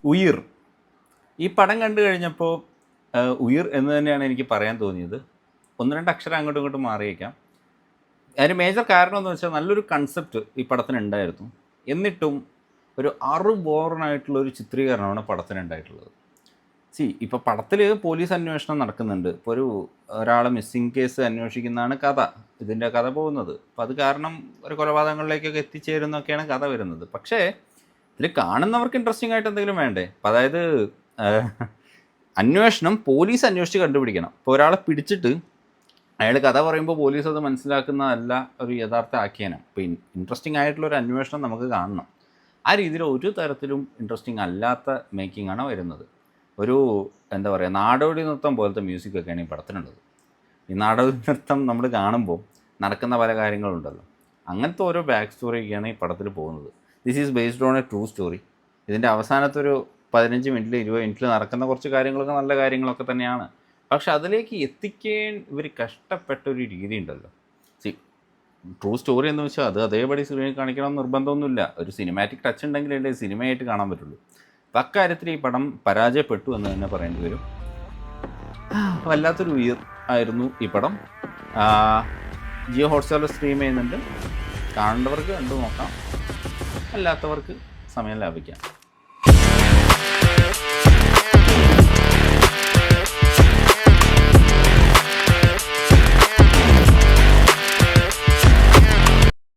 ഉയിർ. ഈ പടം കണ്ടു കഴിഞ്ഞപ്പോൾ ഉയിർ എന്ന് തന്നെയാണ് എനിക്ക് പറയാൻ തോന്നിയത്. 1-2 അക്ഷരം അങ്ങോട്ടും ഇങ്ങോട്ടും മാറിയേക്കാം. അതിന് മേജർ കാരണം എന്ന് വെച്ചാൽ നല്ലൊരു കൺസെപ്റ്റ് ഈ പടത്തിനുണ്ടായിരുന്നു. എന്നിട്ടും ഒരു ബോറനായിട്ടുള്ളൊരു ചിത്രീകരണമാണ് പടത്തിനുണ്ടായിട്ടുള്ളത്. ഇപ്പോൾ പടത്തിൽ പോലീസ് അന്വേഷണം നടക്കുന്നുണ്ട്. ഇപ്പോൾ ഒരാളെ മിസ്സിങ് കേസ് അന്വേഷിക്കുന്നതാണ് കഥ, ഇതിൻ്റെ കഥ പോകുന്നത്. അപ്പോൾ അത് കാരണം ഒരു കൊലപാതകങ്ങളിലേക്കൊക്കെ എത്തിച്ചേരുന്നൊക്കെയാണ് കഥ വരുന്നത്. പക്ഷേ ഇതിൽ കാണുന്നവർക്ക് ഇൻട്രസ്റ്റിംഗ് ആയിട്ട് എന്തെങ്കിലും വേണ്ടേ? അപ്പം അതായത് അന്വേഷണം പോലീസ് അന്വേഷിച്ച് കണ്ടുപിടിക്കണം. ഇപ്പോൾ ഒരാളെ പിടിച്ചിട്ട് അയാൾ കഥ പറയുമ്പോൾ പോലീസ് അത് മനസ്സിലാക്കുന്നതല്ല ഒരു യഥാർത്ഥ ആഖ്യാനം. ഇപ്പോൾ ഇൻട്രസ്റ്റിംഗ് ആയിട്ടുള്ളൊരു അന്വേഷണം നമുക്ക് കാണണം. ആ രീതിയിൽ ഒരു തരത്തിലും ഇൻട്രസ്റ്റിംഗ് അല്ലാത്ത മേക്കിംഗ് ആണ് വരുന്നത്. എന്താ പറയുക, നാടോടി നൃത്തം പോലത്തെ മ്യൂസിക്കൊക്കെയാണ് ഈ പടത്തിനുള്ളത്. ഈ നാടോടി നൃത്തം നമ്മൾ കാണുമ്പോൾ നടക്കുന്ന പല കാര്യങ്ങളുണ്ടല്ലോ, അങ്ങനത്തെ ഓരോ ബാക്ക് സ്റ്റോറിയൊക്കെയാണ് ഈ പടത്തിൽ പോകുന്നത്. This is based on A true story. ഇതിൻ്റെ അവസാനത്തൊരു 15 മിനിറ്റിൽ 20 മിനിറ്റിൽ നടക്കുന്ന കുറച്ച് കാര്യങ്ങളൊക്കെ നല്ല കാര്യങ്ങളൊക്കെ തന്നെയാണ്. പക്ഷെ അതിലേക്ക് എത്തിക്കാൻ ഇവർ കഷ്ടപ്പെട്ടൊരു രീതി ഉണ്ടല്ലോ. ട്രൂ സ്റ്റോറി എന്ന് വെച്ചാൽ അത് അതേപടി സ്ക്രീനിൽ കാണിക്കണം നിർബന്ധമൊന്നുമില്ല. ഒരു സിനിമാറ്റിക് ടച്ച് ഉണ്ടെങ്കിലല്ലേ സിനിമയായിട്ട് കാണാൻ പറ്റുള്ളൂ. അപ്പം അക്കാര്യത്തിൽ ഈ പടം പരാജയപ്പെട്ടു എന്ന് തന്നെ പറയേണ്ടി വരും. വല്ലാത്തൊരു ഉയർ ആയിരുന്നു ഈ പടം. ജിയോ ഹോട്ട്സ്റ്റാറിൽ സ്ട്രീം ചെയ്യുന്നുണ്ട്. കാണേണ്ടവർക്ക് കണ്ടു നോക്കാം, അല്ലാത്തവർക്ക് സമയം ലാഭിക്കാം.